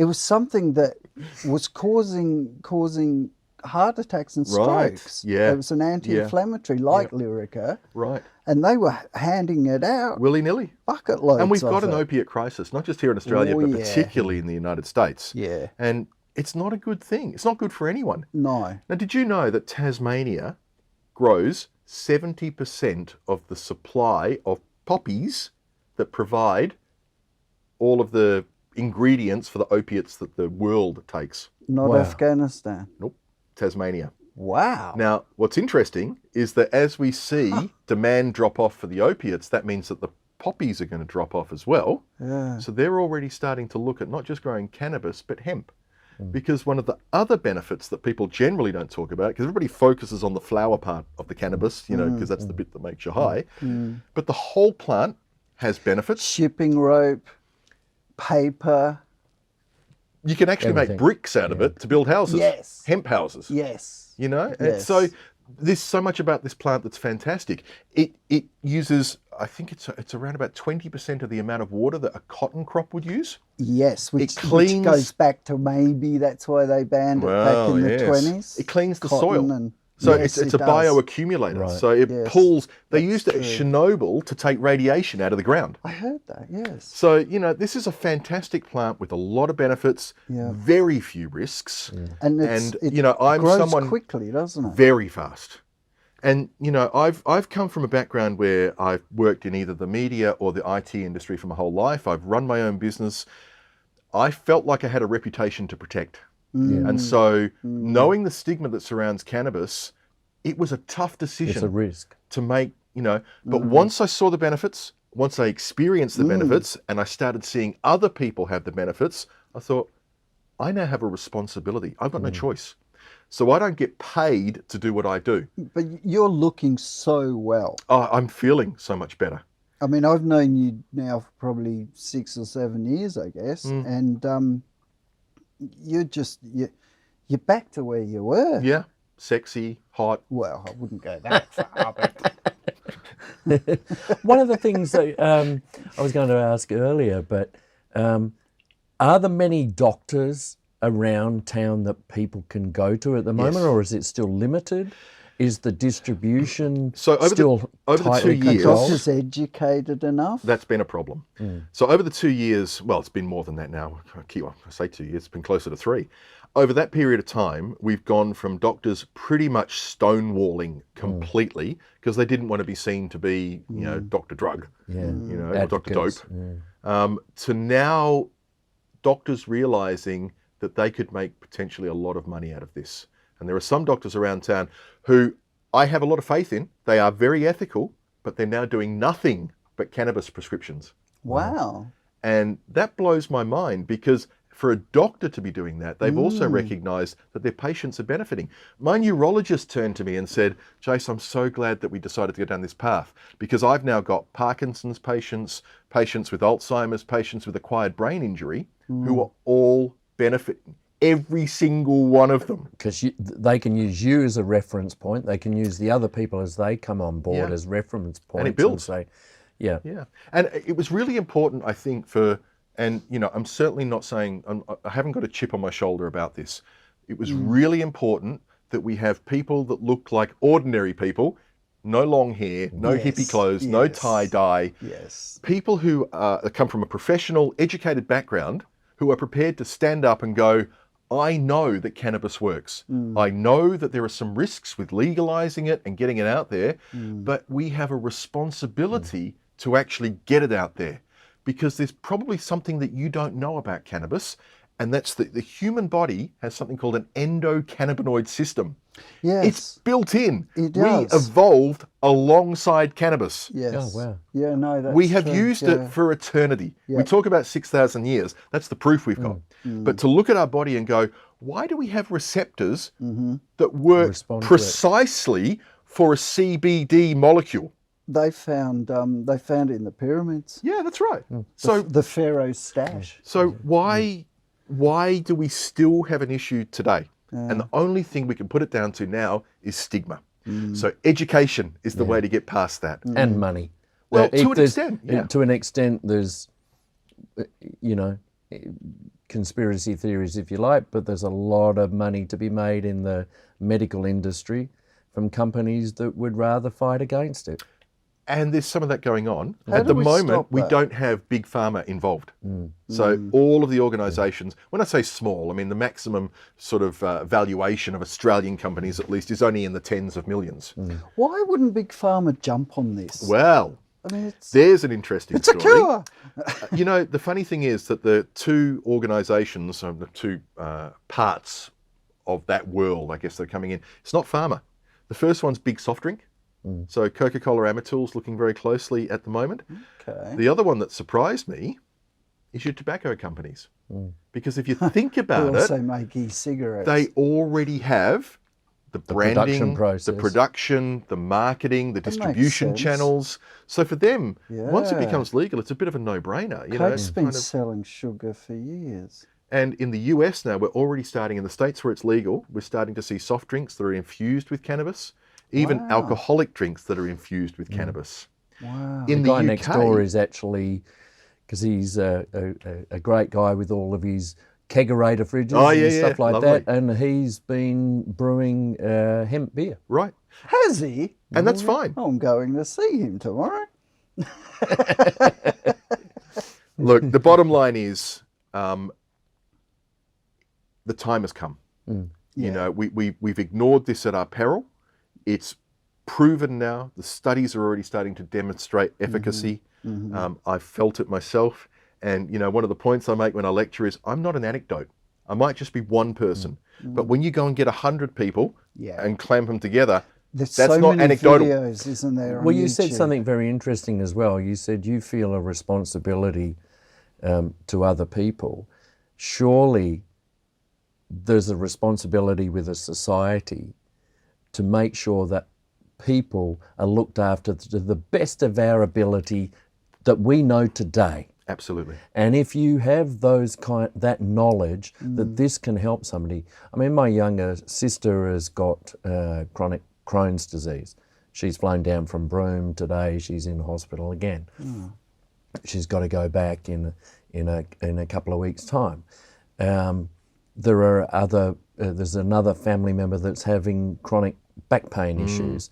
was something that was causing heart attacks and Right, strokes. yeah, It was an anti-inflammatory like Lyrica, Right. and they were handing it out Willy-nilly. bucket loads. And we've got of an it. opiate crisis, not just here in Australia, Oh, but yeah. particularly in the United States. Yeah. And it's not a good thing. It's not good for anyone. No. Now, did you know that Tasmania grows 70% of the supply of poppies that provide all of the ingredients for the opiates that the world takes? Not Wow. Afghanistan. Nope, Tasmania. Wow. Now, what's interesting is that as we see demand drop off for the opiates, that means that the poppies are going to drop off as well. Yeah. So they're already starting to look at not just growing cannabis, but hemp. Because one of the other benefits that people generally don't talk about, because everybody focuses on the flower part of the cannabis, because that's the bit that makes you high. But the whole plant has benefits. Shipping rope, paper. You can actually make Everything. bricks out of it to build houses. Yes. Hemp houses. Yes. And Yes. so there's so much about this plant that's fantastic. It uses, I think it's around about 20% of the amount of water that a cotton crop would use. Yes, which cleans- goes back to maybe that's why they banned it back in the 20s. It cleans the Cotton soil. and- So yes, it's it a does. bioaccumulator. Right. So it Yes, pulls, they that's used it at true. Chernobyl to take radiation out of the ground. I heard that, yes. So, you know, this is a fantastic plant with a lot of benefits, Yeah. very few risks. And And, you know, I'm grows someone quickly, doesn't it? very fast. And, you know, I've come from a background where I've worked in either the media or the IT industry for my whole life. I've run my own business. I felt like I had a reputation to protect. And so knowing the stigma that surrounds cannabis, it was a tough decision It's a risk. to make, you know, but once I saw the benefits, once I experienced the benefits and I started seeing other people have the benefits, I thought, I now have a responsibility. I've got no choice. So I don't get paid to do what I do. But you're looking so well. Oh, I'm feeling so much better. I mean, I've known you now for probably 6 or 7 years, I guess, and you're back to where you were. Yeah. Sexy, hot. Well, I wouldn't go that far, but One of the things that I was going to ask earlier, but are there many doctors around town that people can go to at the moment, Yes. or is it still limited? Is the distribution So over still the tightly 2 years- controlled? doctors educated enough. That's been a problem. So over the 2 years, well, it's been more than that now. I say 2 years, it's been closer to 3. Over that period of time, we've gone from doctors pretty much stonewalling completely because they didn't want to be seen to be, you know, Dr. Drug, Yeah. you know, or Dr. Dope, Advocates, yeah. to now doctors realizing that they could make potentially a lot of money out of this. And there are some doctors around town who I have a lot of faith in. They are very ethical, but they're now doing nothing but cannabis prescriptions. Wow. And that blows my mind because for a doctor to be doing that, they've also recognized that their patients are benefiting. My neurologist turned to me and said, Jace, I'm so glad that we decided to go down this path because I've now got Parkinson's patients, patients with Alzheimer's, patients with acquired brain injury who are all benefiting. Every single one of them. Because they can use you as a reference point. They can use the other people as they come on board Yeah. as reference points. And it builds. Say, yeah. Yeah. And it was really important, I think, and, you know, I'm certainly not saying, I haven't got a chip on my shoulder about this. It was really important that we have people that look like ordinary people, no long hair, no Yes, hippie clothes, no yes. tie-dye. Yes. People who come from a professional, educated background who are prepared to stand up and go, I know that cannabis works. I know that there are some risks with legalizing it and getting it out there, but we have a responsibility to actually get it out there because there's probably something that you don't know about cannabis, and that's that the human body has something called an endocannabinoid system. Yes. It's built in. It We does. evolved alongside cannabis. Yes. Oh, wow. Yeah, no, that's We have true. used Yeah. it for eternity. We Yeah. talk about 6,000 years. That's the proof we've got. But to look at our body and go, why do we have receptors that work Respond to it. precisely for a CBD molecule? They found it in the pyramids. Yeah, that's right. So So, the Pharaoh's stash. so why do we still have an issue today? And the only thing we can put it down to now is stigma. So education is the way to get past that. And money. Well, If to an there's- extent, yeah. To an extent, there's, you know, conspiracy theories, if you like, but there's a lot of money to be made in the medical industry from companies that would rather fight against it. And there's some of that going on. How At do the we moment, stop we that? don't have big pharma involved. So all of the organisations, when I say small, I mean the maximum sort of valuation of Australian companies at least is only in the tens of millions. Why wouldn't Big Pharma jump on this? Well, I mean, there's an interesting it's a story. cure. You know, the funny thing is that the two organisations, the two parts of that world, I guess they're coming in, it's not pharma. The first one's big soft drink. So Coca-Cola Amatil's looking very closely at the moment. Okay. The other one that surprised me is your tobacco companies. Because if you think They about also it, make e-cigarettes. they already have the branding, production process. the production, the marketing, the makes distribution sense. channels. So for them, once it Yeah. becomes legal, it's a bit of a no-brainer. You know, Coke's it's been kind of- selling sugar for years. and in the US now, we're already starting in the States where it's legal. We're starting to see soft drinks that are infused with cannabis. even Wow. alcoholic drinks that are infused with cannabis. Wow. In The guy the next UK, door is actually, because he's a great guy with all of his kegerator fridges Oh, yeah, and stuff yeah, like lovely. that, and he's been brewing hemp beer. right? Has he? And that's fine. I'm going to see him tomorrow. Look, the bottom line is the time has come. You Yeah. know, we've ignored this at our peril. It's proven now. The studies are already starting to demonstrate efficacy. I've felt it myself. And, you know, one of the points I make when I lecture is I'm not an anecdote. I might just be one person. But when you go and get 100 people Yeah. and clamp them together, There's that's so not many anecdotal. videos, isn't there? on Well, you said YouTube? something very interesting as well. You said you feel a responsibility to other people. Surely there's a responsibility with a society to make sure that people are looked after to the best of our ability that we know today. Absolutely. And if you have that knowledge that this can help somebody. I mean, my younger sister has got chronic Crohn's disease. She's flown down from Broome today. She's in hospital again. She's got to go back in a couple of weeks' time. There are there's another family member that's having chronic back pain issues.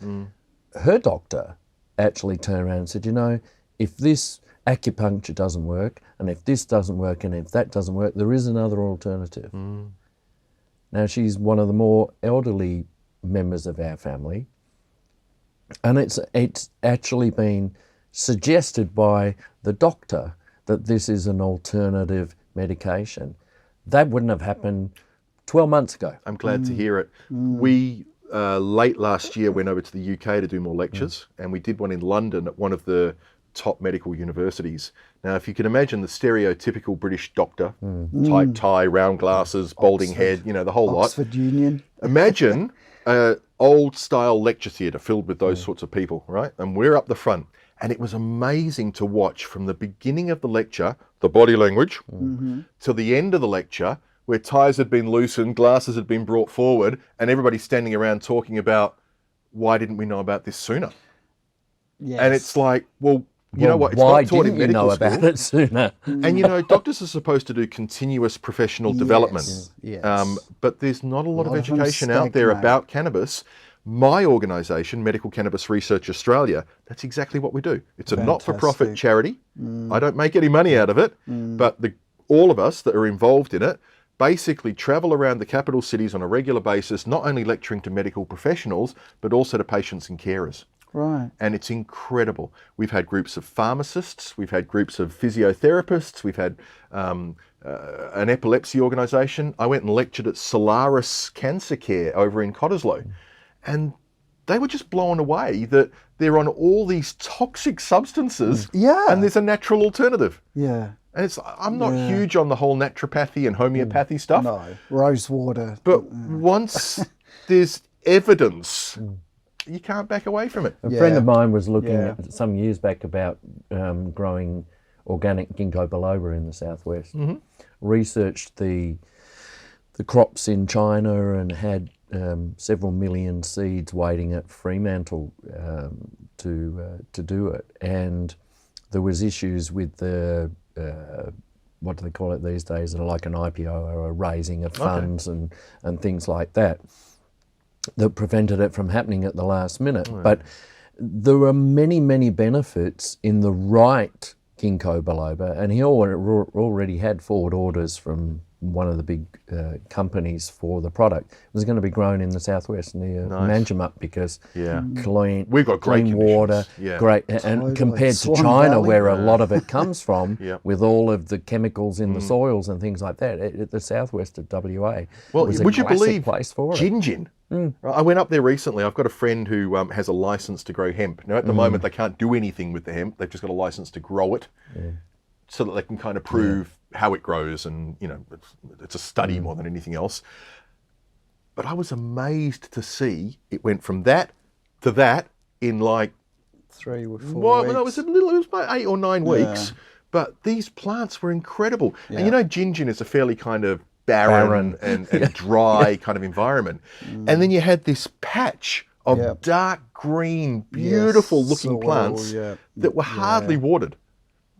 Her doctor actually turned around and said, you know, if this acupuncture doesn't work, and if this doesn't work, and if that doesn't work, there is another alternative. Now, she's one of the more elderly members of our family, and it's actually been suggested by the doctor that this is an alternative medication. That wouldn't have happened 12 months ago. I'm glad to hear it. We, late last year, went over to the UK to do more lectures, and we did one in London at one of the top medical universities. Now, if you can imagine the stereotypical British doctor, tight tie, round glasses, balding head, you know, the whole lot. Oxford Union. Imagine an old-style lecture theatre filled with those sorts of people, right? And we're up the front. And it was amazing to watch from the beginning of the lecture, the body language, till the end of the lecture, where ties had been loosened, glasses had been brought forward, and everybody's standing around talking about, why didn't we know about this sooner? Yes. And it's like, well, you know what? It's Why not taught didn't in you medical know school. about it sooner? And you know, doctors are supposed to do continuous professional development. Yes. But there's not a lot of lot of them education out there stagnate. about cannabis. My organisation, Medical Cannabis Research Australia, that's exactly what we do. It's a not-for-profit Fantastic. charity. I don't make any money out of it, but all of us that are involved in it basically travel around the capital cities on a regular basis, not only lecturing to medical professionals, but also to patients and carers. Right. And it's incredible. We've had groups of pharmacists, we've had groups of physiotherapists, we've had an epilepsy organisation. I went and lectured at Solaris Cancer Care over in Cottesloe, and they were just blown away that they're on all these toxic substances, Yeah. and there's a natural alternative. Yeah. And I'm not huge on the whole naturopathy and homeopathy stuff, No. Rosewater. but once there's evidence, you can't back away from it. A friend of mine was looking Yeah. at some years back about growing organic ginkgo biloba in the southwest. Researched the crops in China and had several million seeds waiting at Fremantle to do it. And there was issues with the what do they call it these days? Like an IPO or a raising of funds and things like that prevented it from happening at the last minute. But there are many, many benefits in the right ginkgo biloba, and he already had forward orders from one of the big companies for the product. It was going to be grown in the southwest near Manjimup because clean, We've got great clean water, conditions. Yeah. great, Totally. and compared to Swan China, Valley. where a lot of it comes from, Yep. with all of the chemicals in the soils and things like that, the southwest of WA Well, was a would you classic believe place for it. Gingin? I went up there recently. I've got a friend who has a license to grow hemp. Now, at the moment, they can't do anything with the hemp. They've just got a license to grow it, so that they can kind of prove how it grows, and you know, it's a study more than anything else. But I was amazed to see it went from that to that in like 3 or 4 well, weeks. no, it was about 8 or 9 weeks. But these plants were incredible, and you know, Gingin is a fairly kind of barren. and dry kind of environment. And then you had this patch of Yep. dark green, beautiful looking soil, plants yeah. that were hardly watered.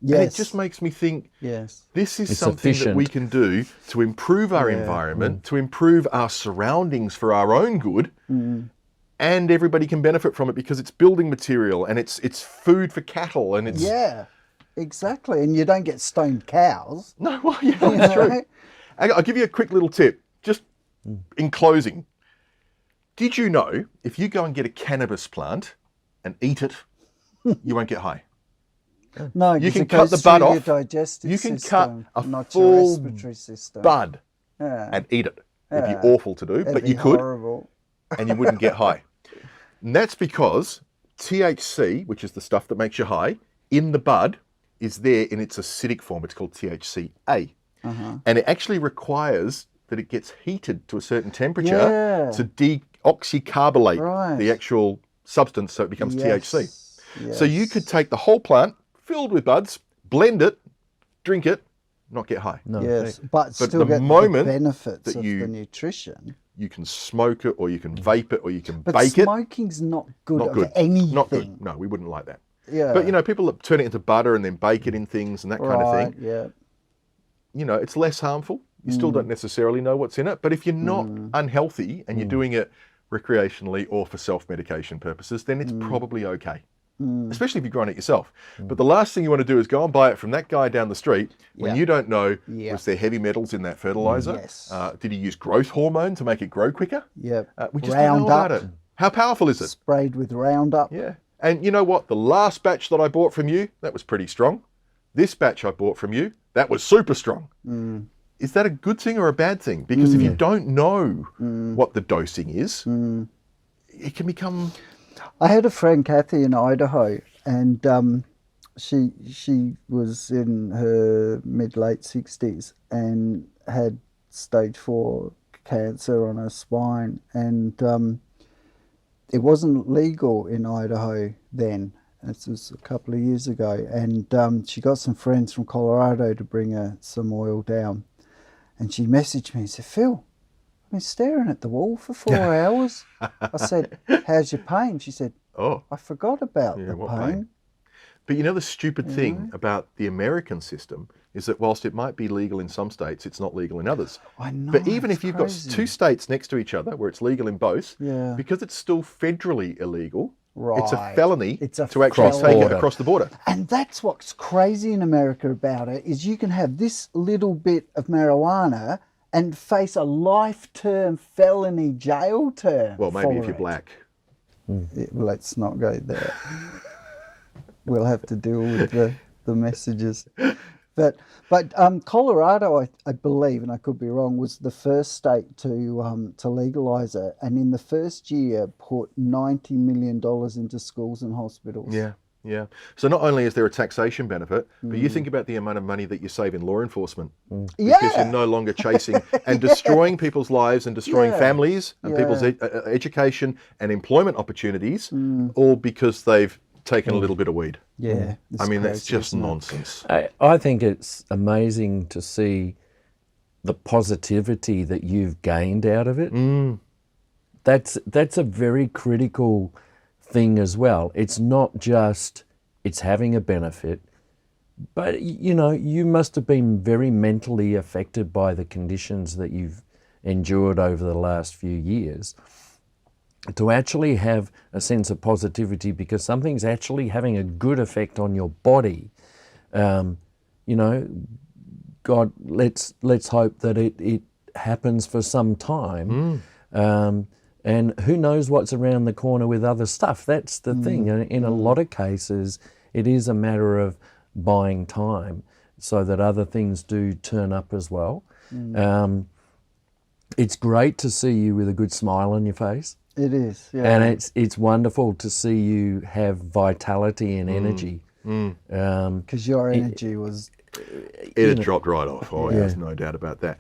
And Yes. it just makes me think, Yes. this is It's something that we efficient. can do to improve our environment, to improve our surroundings for our own good, and everybody can benefit from it because it's building material and it's food for cattle and it's... Yeah, exactly. And you don't get stoned cows. No, well, yeah, that's true. I'll give you a quick little tip, just in closing. Did you know if you go and get a cannabis plant and eat it, you won't get high? No, You 'cause can it cut goes the through bud your off. digestive You can system, cut a not your full respiratory system. bud Yeah. and eat it. It'd Yeah. be awful to do, It'd but be you could, horrible. and you wouldn't get high. And that's because THC, which is the stuff that makes you high, in the bud is there in its acidic form. It's called THCA. And it actually requires that it gets heated to a certain temperature Yeah. to deoxycarbonate Right. the actual substance so it becomes THC. Yes. So you could take the whole plant filled with buds, blend it, drink it, not get high. No Yes, effect. but But still the get moment the benefits that of you- the nutrition. You can smoke it or you can vape it or you can But bake it. smoking's not good Not of good. anything. Not good. No, we wouldn't like that. Yeah. But you know, people that turn it into butter and then bake it in things and that kind of right, thing. yeah. You know, it's less harmful. You still don't necessarily know what's in it. But if you're not unhealthy and you're doing it recreationally or for self-medication purposes, then it's probably okay. Especially if you're growing it yourself. But the last thing you want to do is go and buy it from that guy down the street when Yeah. you don't know, Yeah. was there heavy metals in that fertilizer? Yes. Did he use growth hormone to make it grow quicker? Yeah. We just don't know about it. How powerful is it? Sprayed with Roundup. Yeah. And you know what? The last batch that I bought from you, that was pretty strong. This batch I bought from you, that was super strong. Is that a good thing or a bad thing? Because if you don't know what the dosing is, it can become... I had a friend, Kathy, in Idaho, and she was in her mid-late 60s and had stage 4 cancer on her spine, and it wasn't legal in Idaho then. This was a couple of years ago, and she got some friends from Colorado to bring her some oil down, and she messaged me and said, "Phil, I've been staring at the wall for 4 hours." I said, "How's your pain?" She said, Oh, "I forgot about Yeah, the what pain." pain? But you know, the stupid thing about the American system is that whilst it might be legal in some states, it's not legal in others. I know. But even it's if you've crazy. got two states next to each other where it's legal in both, Yeah. because it's still federally illegal, it's a Right. felony It's a to actually take it felony. across the border. And that's what's crazy in America about it, is you can have this little bit of marijuana and face a life-term felony jail term. Well, maybe if for you're it. black. Let's not go there. We'll have to deal with the messages. But Colorado, I believe, and I could be wrong, was the first state to legalise it, and in the first year put $90 million into schools and hospitals. Yeah, yeah. So not only is there a taxation benefit, but you think about the amount of money that you save in law enforcement. Because Yeah. you're no longer chasing and destroying people's lives and destroying Yeah. families and people's education and employment opportunities, all because they've taken a little bit of weed. Yeah. I it's mean, that's crazy, just isn't it? nonsense. I think it's amazing to see the positivity that you've gained out of it. That's a very critical thing as well. It's not just it's having a benefit, but you know, you must have been very mentally affected by the conditions that you've endured over the last few years. To actually have a sense of positivity because something's actually having a good effect on your body, you know, God, let's hope that it happens for some time. And who knows what's around the corner with other stuff. That's the thing. And in a lot of cases, it is a matter of buying time so that other things do turn up as well. It's great to see you with a good smile on your face. It is, yeah. And it's wonderful to see you have vitality and energy. Because your energy was... It had dropped right off. Oh, yeah. There's no doubt about that.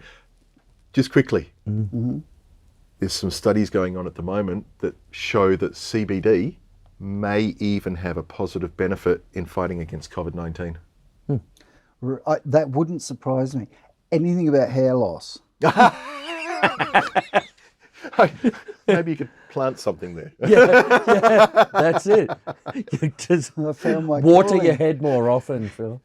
Just quickly, there's some studies going on at the moment that show that CBD may even have a positive benefit in fighting against COVID-19. that wouldn't surprise me. Anything about hair loss. Maybe you could plant something there. Yeah, that's it. You just I found my water calling. your head more often, Phil.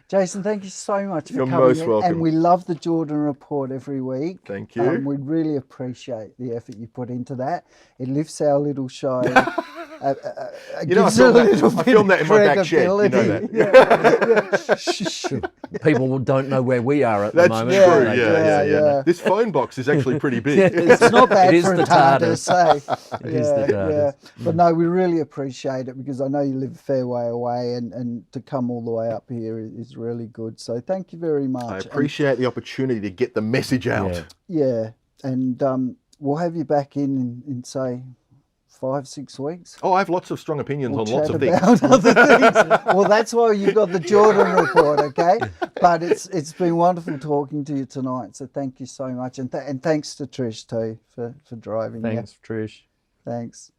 Jason, thank you so much for You're coming most in. welcome. And we love the Jordan Report every week. Thank you. We really appreciate the effort you put into that. It lifts our little show. You know, I gives it a little bit filmed of that in my back shed. You know credibility. that. People don't know where we are at the That's moment. true. do they? Yeah. This phone box is actually pretty big. It's not bad It is for the a TARDIS, It is the TARDIS. But no, we really appreciate it because I know you live a fair way away and to come all the way up here is really good. So thank you very much. I appreciate the opportunity to get the message out. Yeah. And we'll have you back in say 5-6 weeks. Oh, I have lots of strong opinions We'll on lots chat of things. about other things. Well, that's why you've got the Jordan Report, okay? But it's been wonderful talking to you tonight. So thank you so much, and thanks to Trish too for driving. Thanks, Trish. Thanks.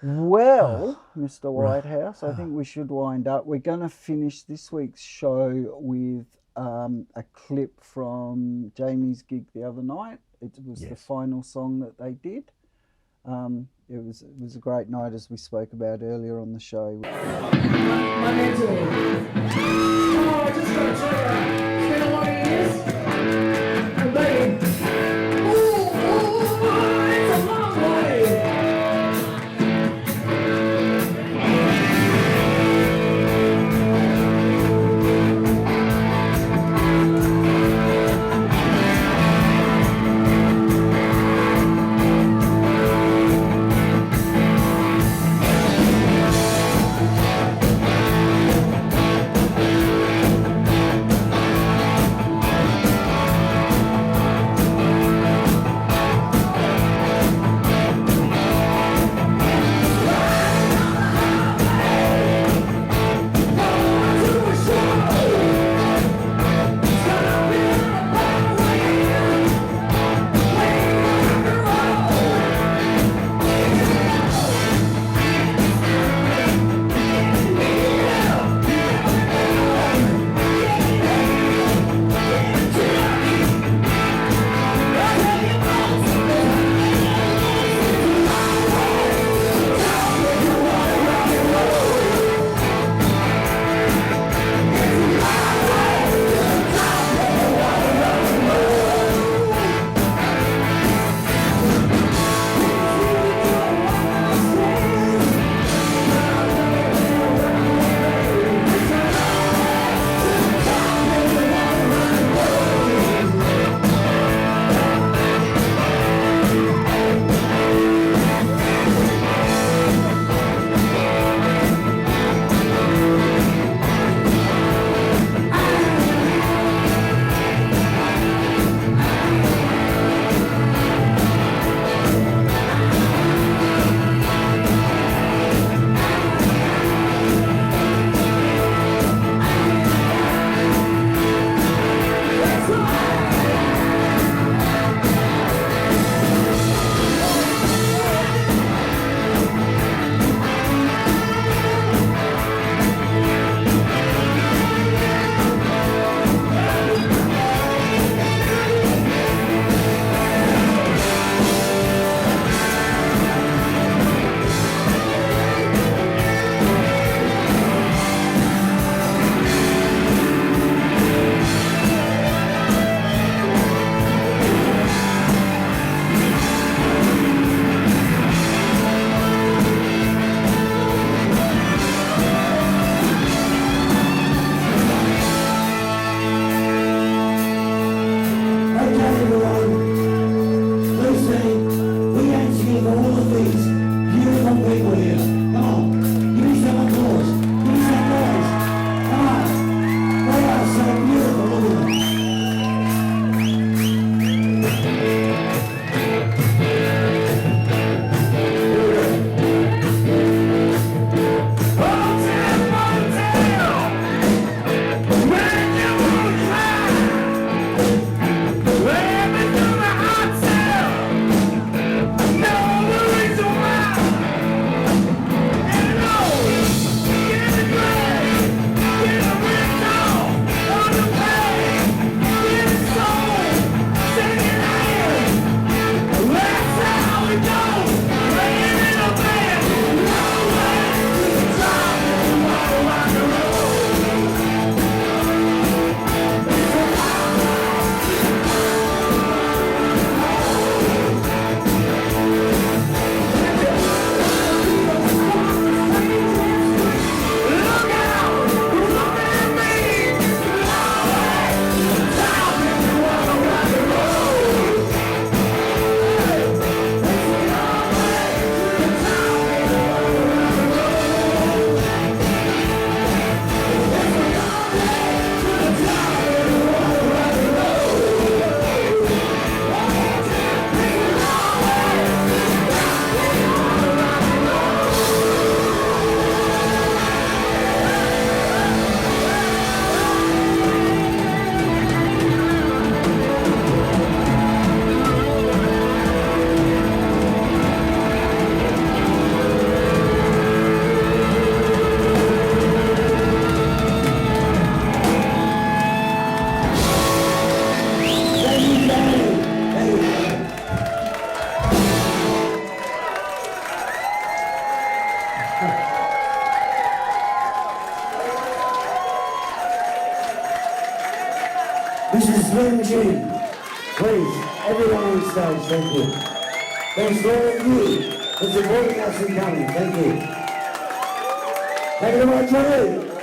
Well, Mr. Whitehouse, I think we should wind up. We're going to finish this week's show with a clip from Jamie's gig the other night. It was the final song that they did. It was a great night, as we spoke about earlier on the show. My name's Lee. Oh, I just got to tell you, it's been a lot of years. And baby, it's a long way. Whine Cheese. Please, everyone on stage, thank you. Thanks to all of you for supporting us and coming, thank you. Thank you very much, Johnny.